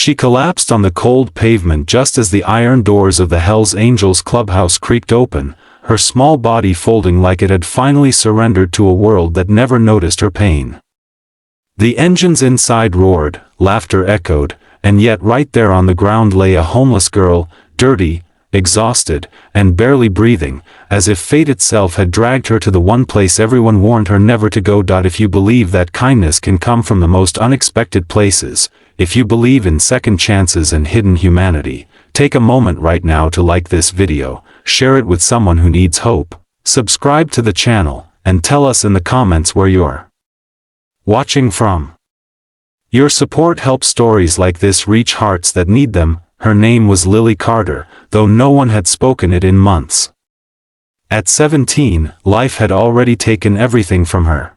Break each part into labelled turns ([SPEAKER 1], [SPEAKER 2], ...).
[SPEAKER 1] She collapsed on the cold pavement just as the iron doors of the Hells Angels clubhouse creaked open, her small body folding like it had finally surrendered to a world that never noticed her pain. The engines inside roared, laughter echoed, and yet right there on the ground lay a homeless girl, dirty, exhausted, and barely breathing, as if fate itself had dragged her to the one place everyone warned her never to go. If you believe that kindness can come from the most unexpected places, if you believe in second chances and hidden humanity, take a moment right now to like this video, share it with someone who needs hope, subscribe to the channel, and tell us in the comments where you're watching from. Your support helps stories like this reach hearts that need them. Her name was Lily Carter, though no one had spoken it in months. At 17, life had already taken everything from her.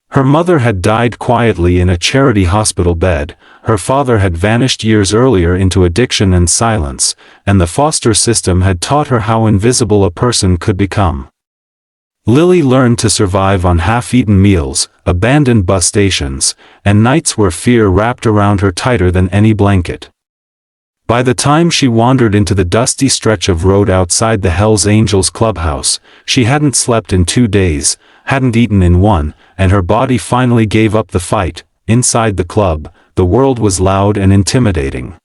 [SPEAKER 1] Her mother had died quietly in a charity hospital bed, her father had vanished years earlier into addiction and silence, and the foster system had taught her how invisible a person could become. Lily learned to survive on half-eaten meals, abandoned bus stations, and nights where fear wrapped around her tighter than any blanket. By the time she wandered into the dusty stretch of road outside the Hells Angels clubhouse, she hadn't slept in 2 days, hadn't eaten in 1, and her body finally gave up the fight. Inside the club, the world was loud and intimidating.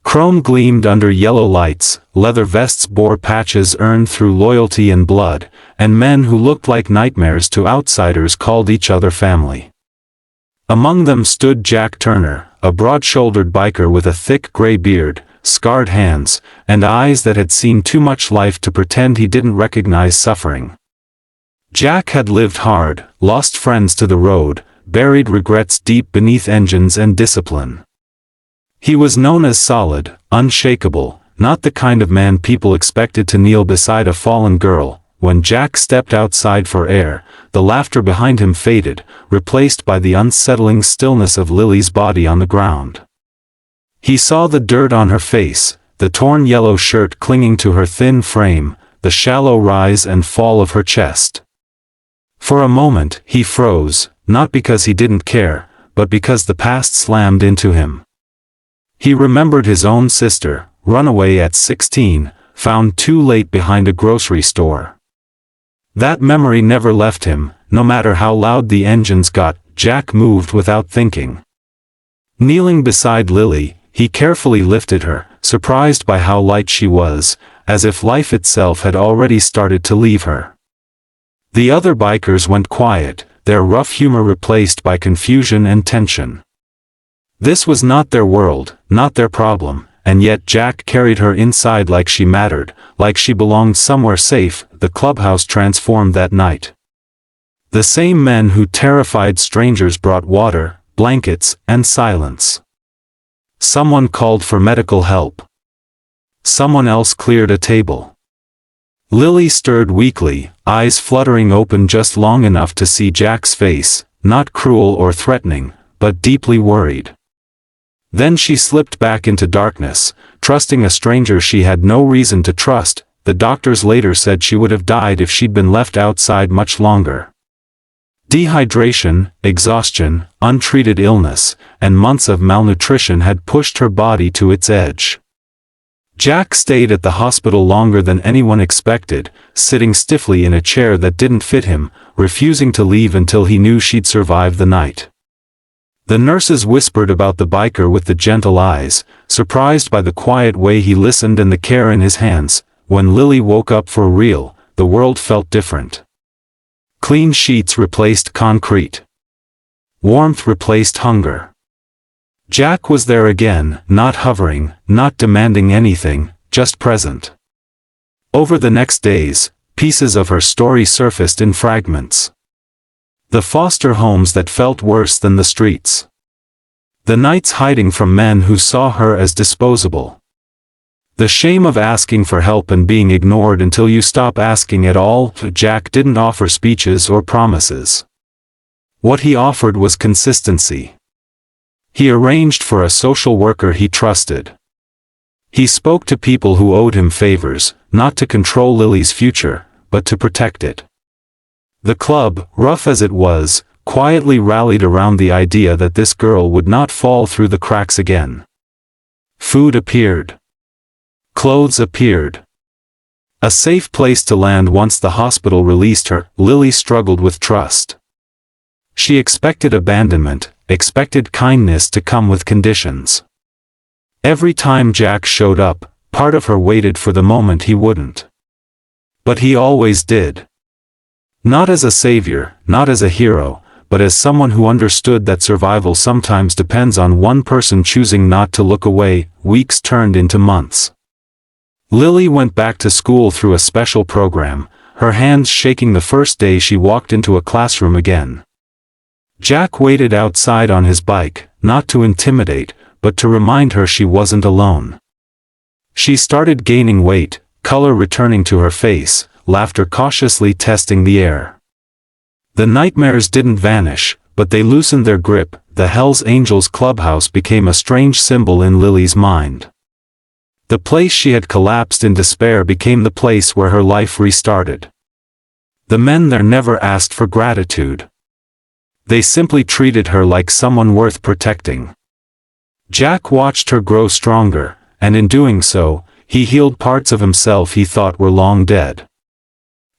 [SPEAKER 1] Chrome gleamed under yellow lights, leather vests bore patches earned through loyalty and blood, and men who looked like nightmares to outsiders called each other family. Among them stood Jack Turner, a broad-shouldered biker with a thick gray beard, scarred hands, and eyes that had seen too much life to pretend he didn't recognize suffering. Jack had lived hard, lost friends to the road, buried regrets deep beneath engines and discipline. He was known as solid, unshakable, not the kind of man people expected to kneel beside a fallen girl. When Jack stepped outside for air, the laughter behind him faded, replaced by the unsettling stillness of Lily's body on the ground. He saw the dirt on her face, the torn yellow shirt clinging to her thin frame, the shallow rise and fall of her chest. For a moment, he froze, not because he didn't care, but because the past slammed into him. He remembered his own sister, run away at 16, found too late behind a grocery store. That memory never left him. No matter how loud the engines got, Jack moved without thinking. Kneeling beside Lily, he carefully lifted her, surprised by how light she was, as if life itself had already started to leave her. The other bikers went quiet, their rough humor replaced by confusion and tension. This was not their world, not their problem, and yet Jack carried her inside like she mattered, like she belonged somewhere safe. The clubhouse transformed that night. The same men who terrified strangers brought water, blankets, and silence. Someone called for medical help. Someone else cleared a table. Lily stirred weakly, eyes fluttering open just long enough to see Jack's face, not cruel or threatening, but deeply worried. Then she slipped back into darkness, trusting a stranger she had no reason to trust. The doctors later said she would have died if she'd been left outside much longer. Dehydration, exhaustion, untreated illness, and months of malnutrition had pushed her body to its edge. Jack stayed at the hospital longer than anyone expected, sitting stiffly in a chair that didn't fit him, refusing to leave until he knew she'd survive the night. The nurses whispered about the biker with the gentle eyes, surprised by the quiet way he listened and the care in his hands. When Lily woke up for real, the world felt different. Clean sheets replaced concrete. Warmth replaced hunger. Jack was there again, not hovering, not demanding anything, just present. Over the next days, pieces of her story surfaced in fragments. The foster homes that felt worse than the streets. The nights hiding from men who saw her as disposable. The shame of asking for help and being ignored until you stop asking at all. Jack didn't offer speeches or promises. What he offered was consistency. He arranged for a social worker he trusted. He spoke to people who owed him favors, not to control Lily's future, but to protect it. The club, rough as it was, quietly rallied around the idea that this girl would not fall through the cracks again. Food appeared. Clothes appeared. A safe place to land once the hospital released her. Lily struggled with trust. She expected abandonment, expected kindness to come with conditions. Every time Jack showed up, part of her waited for the moment he wouldn't. But he always did. Not as a savior, not as a hero, but as someone who understood that survival sometimes depends on one person choosing not to look away. Weeks turned into months. Lily went back to school through a special program, her hands shaking the first day she walked into a classroom again. Jack waited outside on his bike, not to intimidate, but to remind her she wasn't alone. She started gaining weight, color returning to her face, laughter cautiously testing the air. The nightmares didn't vanish, but they loosened their grip. The Hells Angels clubhouse became a strange symbol in Lily's mind. The place she had collapsed in despair became the place where her life restarted. The men there never asked for gratitude. They simply treated her like someone worth protecting. Jack watched her grow stronger, and in doing so, he healed parts of himself he thought were long dead.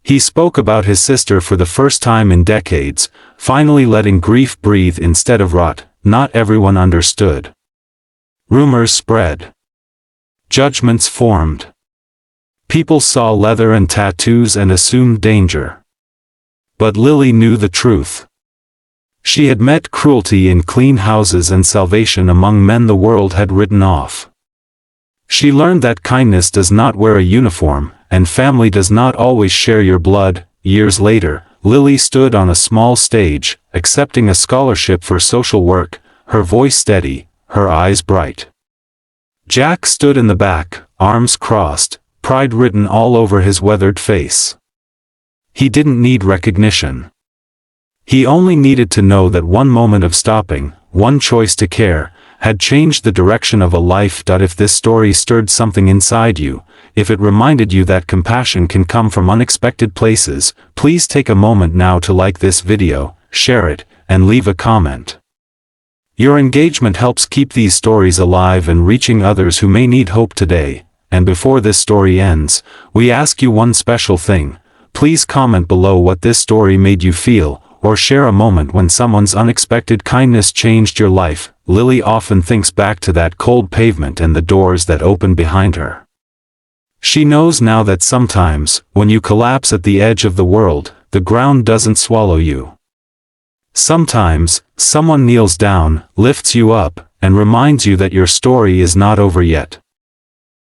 [SPEAKER 1] He spoke about his sister for the first time in decades, finally letting grief breathe instead of rot. Not everyone understood. Rumors spread. Judgments formed. People saw leather and tattoos and assumed danger. But Lily knew the truth. She had met cruelty in clean houses and salvation among men the world had written off. She learned that kindness does not wear a uniform, and family does not always share your blood. Years later, Lily stood on a small stage, accepting a scholarship for social work, her voice steady, her eyes bright. Jack stood in the back, arms crossed, pride written all over his weathered face. He didn't need recognition. He only needed to know that one moment of stopping, one choice to care, had changed the direction of a life. If this story stirred something inside you, if it reminded you that compassion can come from unexpected places, please take a moment now to like this video, share it, and leave a comment. Your engagement helps keep these stories alive and reaching others who may need hope today. And before this story ends, we ask you one special thing. Please comment below what this story made you feel, or share a moment when someone's unexpected kindness changed your life. Lily often thinks back to that cold pavement and the doors that opened behind her. She knows now that sometimes, when you collapse at the edge of the world, the ground doesn't swallow you. Sometimes, someone kneels down, lifts you up, and reminds you that your story is not over yet.